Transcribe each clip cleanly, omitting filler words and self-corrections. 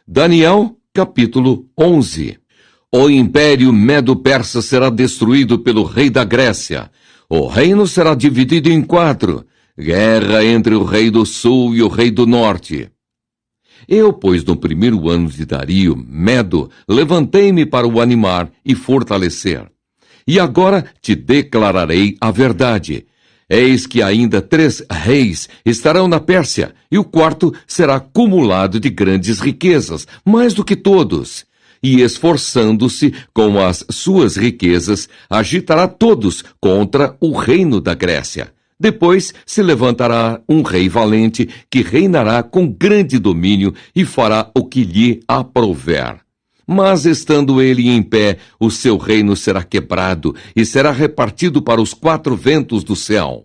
Daniel, capítulo 11. O império Medo-Persa será destruído pelo rei da Grécia. O reino será dividido em 4. Guerra entre o rei do sul e o rei do norte. Eu, pois, no primeiro ano de Dario, Medo, levantei-me para o animar e fortalecer. E agora te declararei a verdade. Eis que ainda 3 reis estarão na Pérsia, e o 4º será cumulado de grandes riquezas, mais do que todos. E esforçando-se com as suas riquezas, agitará todos contra o reino da Grécia. Depois se levantará um rei valente, que reinará com grande domínio e fará o que lhe aprouver. Mas estando ele em pé, o seu reino será quebrado e será repartido para os 4 ventos do céu.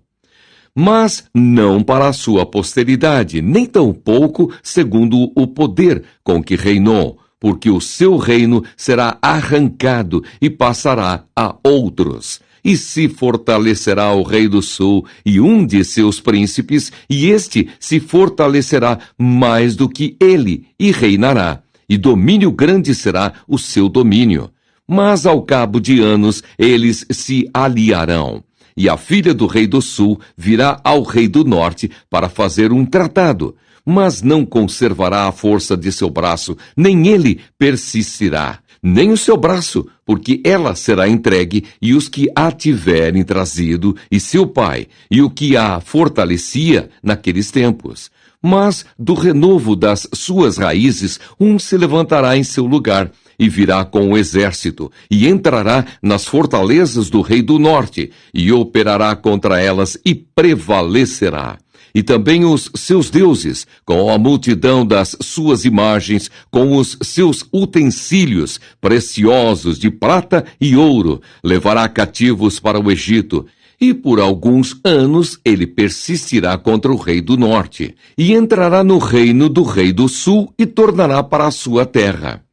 Mas não para a sua posteridade, nem tampouco segundo o poder com que reinou, porque o seu reino será arrancado e passará a outros. E se fortalecerá o rei do sul e um de seus príncipes, e este se fortalecerá mais do que ele, e reinará. E domínio grande será o seu domínio. Mas ao cabo de anos eles se aliarão. E a filha do rei do sul virá ao rei do norte para fazer um tratado. Mas não conservará a força de seu braço, nem ele persistirá, nem o seu braço, porque ela será entregue, e os que a tiverem trazido, e seu pai, e o que a fortalecia naqueles tempos. Mas do renovo das suas raízes, um se levantará em seu lugar, e virá com o exército, e entrará nas fortalezas do rei do norte, e operará contra elas, e prevalecerá. E também os seus deuses, com a multidão das suas imagens, com os seus utensílios preciosos de prata e ouro, levará cativos para o Egito. E por alguns anos ele persistirá contra o rei do norte, e entrará no reino do rei do sul e tornará para a sua terra.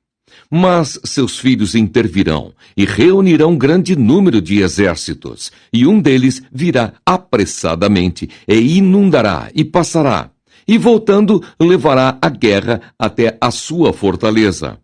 Mas seus filhos intervirão e reunirão grande número de exércitos, e um deles virá apressadamente e inundará e passará, e voltando levará a guerra até a sua fortaleza.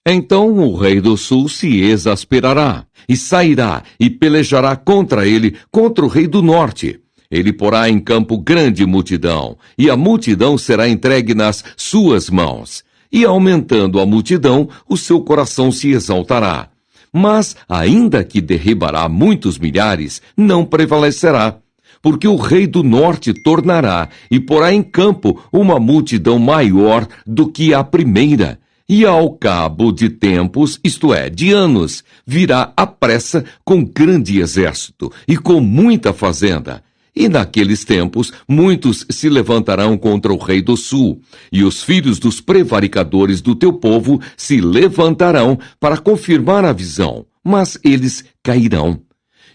Então o rei do sul se exasperará, e sairá e pelejará contra ele, contra o rei do norte. Ele porá em campo grande multidão, e a multidão será entregue nas suas mãos. E aumentando a multidão, o seu coração se exaltará. Mas, ainda que derribará muitos milhares, não prevalecerá. Porque o rei do norte tornará e porá em campo uma multidão maior do que a primeira. E ao cabo de tempos, isto é, de anos, virá à pressa com grande exército e com muita fazenda. E naqueles tempos, muitos se levantarão contra o rei do sul, e os filhos dos prevaricadores do teu povo se levantarão para confirmar a visão, mas eles cairão.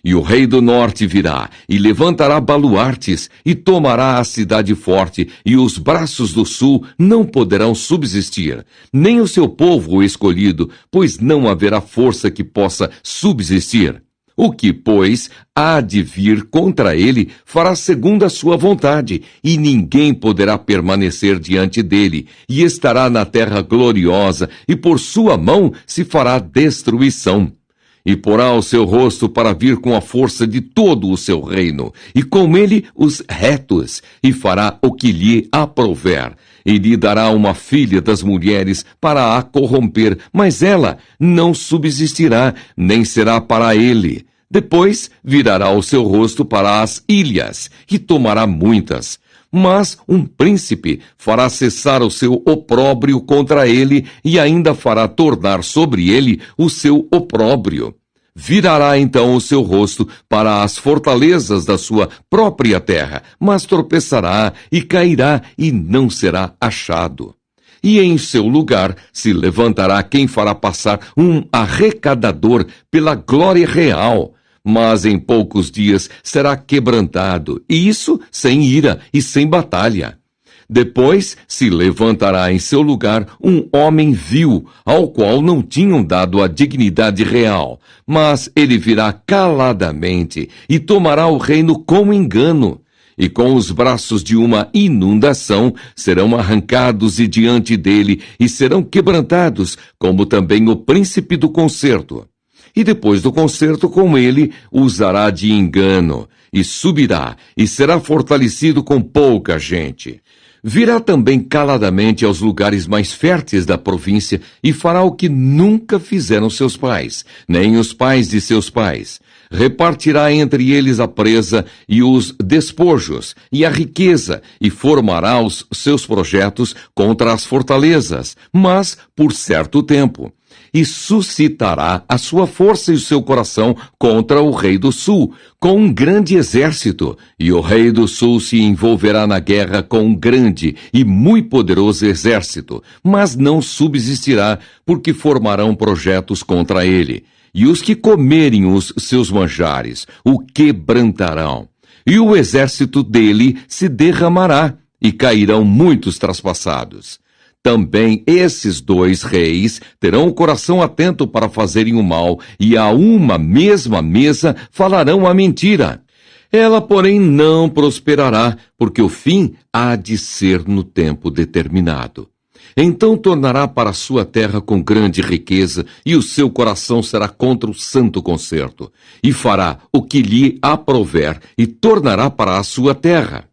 E o rei do norte virá, e levantará baluartes, e tomará a cidade forte, e os braços do sul não poderão subsistir, nem o seu povo escolhido, pois não haverá força que possa subsistir. O que, pois, há de vir contra ele, fará segundo a sua vontade, e ninguém poderá permanecer diante dele, e estará na terra gloriosa, e por sua mão se fará destruição. E porá o seu rosto para vir com a força de todo o seu reino, e com ele os retos, e fará o que lhe aprouver. E lhe dará uma filha das mulheres para a corromper, mas ela não subsistirá, nem será para ele. Depois virará o seu rosto para as ilhas, e tomará muitas. Mas um príncipe fará cessar o seu opróbrio contra ele, e ainda fará tornar sobre ele o seu opróbrio. Virará então o seu rosto para as fortalezas da sua própria terra, mas tropeçará e cairá e não será achado. E em seu lugar se levantará quem fará passar um arrecadador pela glória real, mas em poucos dias será quebrantado, e isso sem ira e sem batalha. Depois se levantará em seu lugar um homem vil, ao qual não tinham dado a dignidade real, mas ele virá caladamente e tomará o reino com engano. e com os braços de uma inundação serão arrancados e diante dele e serão quebrantados, como também o príncipe do concerto. E depois do concerto com ele, usará de engano, e subirá, e será fortalecido com pouca gente. Virá também caladamente aos lugares mais férteis da província, e fará o que nunca fizeram seus pais, nem os pais de seus pais. Repartirá entre eles a presa e os despojos, e a riqueza, e formará os seus projetos contra as fortalezas, mas por certo tempo. E suscitará a sua força e o seu coração contra o rei do sul, com um grande exército, e o rei do sul se envolverá na guerra com um grande e muito poderoso exército, mas não subsistirá, porque formarão projetos contra ele. E os que comerem os seus manjares o quebrantarão, e o exército dele se derramará, e cairão muitos traspassados. Também esses dois reis terão o coração atento para fazerem o mal, e a uma mesma mesa falarão a mentira. Ela, porém, não prosperará, porque o fim há de ser no tempo determinado. Então tornará para a sua terra com grande riqueza, e o seu coração será contra o santo concerto, e fará o que lhe aprouver, e tornará para a sua terra.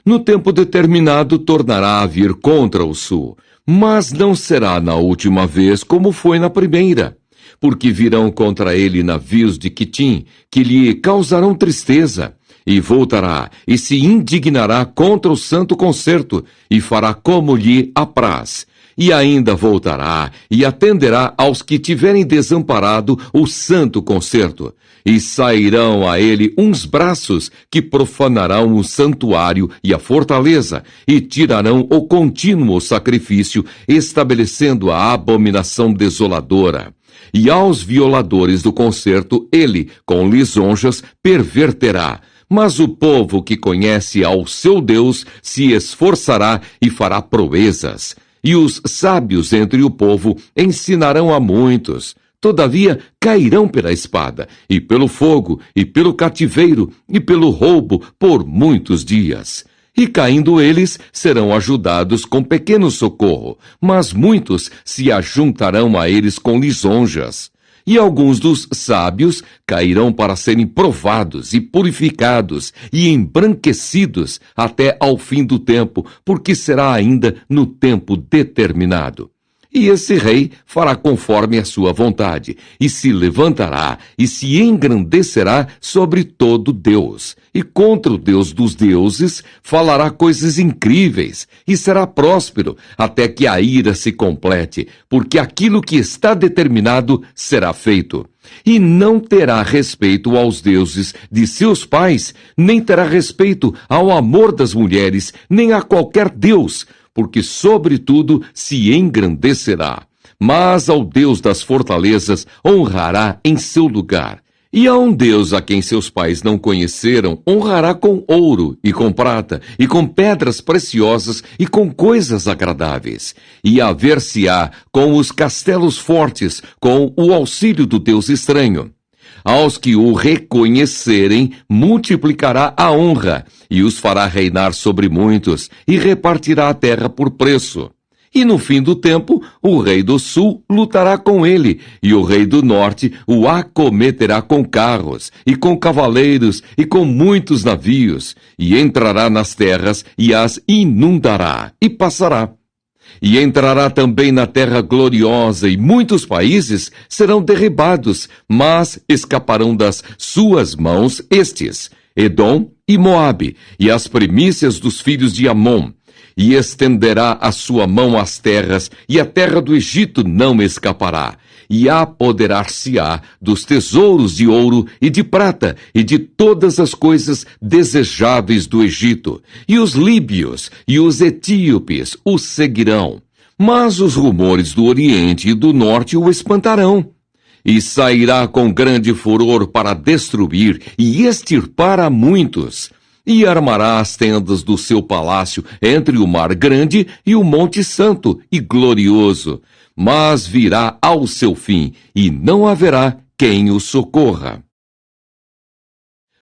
No tempo determinado tornará a vir contra o sul, mas não será na última vez como foi na primeira, porque virão contra ele navios de Quitim, que lhe causarão tristeza, e voltará, e se indignará contra o santo concerto, e fará como lhe apraz. E ainda voltará, e atenderá aos que tiverem desamparado o santo concerto. E sairão a ele uns braços que profanarão o santuário e a fortaleza, e tirarão o contínuo sacrifício, estabelecendo a abominação desoladora. E aos violadores do concerto ele, com lisonjas, perverterá. Mas o povo que conhece ao seu Deus se esforçará e fará proezas. E os sábios entre o povo ensinarão a muitos. Todavia cairão pela espada, e pelo fogo, e pelo cativeiro, e pelo roubo por muitos dias. E caindo eles, serão ajudados com pequeno socorro, mas muitos se ajuntarão a eles com lisonjas. E alguns dos sábios cairão para serem provados e purificados e embranquecidos até ao fim do tempo, porque será ainda no tempo determinado. E esse rei fará conforme a sua vontade, e se levantará e se engrandecerá sobre todo Deus. E contra o Deus dos deuses falará coisas incríveis, e será próspero, até que a ira se complete, porque aquilo que está determinado será feito. E não terá respeito aos deuses de seus pais, nem terá respeito ao amor das mulheres, nem a qualquer deus, porque sobretudo se engrandecerá. Mas ao Deus das fortalezas honrará em seu lugar. E a um Deus a quem seus pais não conheceram, honrará com ouro e com prata, e com pedras preciosas e com coisas agradáveis. E haver-se-á com os castelos fortes, com o auxílio do Deus estranho. Aos que o reconhecerem, multiplicará a honra, e os fará reinar sobre muitos, e repartirá a terra por preço. E no fim do tempo, o rei do sul lutará com ele, e o rei do norte o acometerá com carros, e com cavaleiros, e com muitos navios, e entrará nas terras, e as inundará, e passará. E entrará também na terra gloriosa, e muitos países serão derribados, mas escaparão das suas mãos estes, Edom e Moabe, e as primícias dos filhos de Amon. E estenderá a sua mão às terras, e a terra do Egito não escapará. E apoderar-se-á dos tesouros de ouro e de prata, e de todas as coisas desejáveis do Egito. E os líbios e os etíopes o seguirão. Mas os rumores do Oriente e do Norte o espantarão. E sairá com grande furor para destruir e extirpar a muitos. E armará as tendas do seu palácio entre o mar grande e o monte santo e glorioso. Mas virá ao seu fim, e não haverá quem o socorra.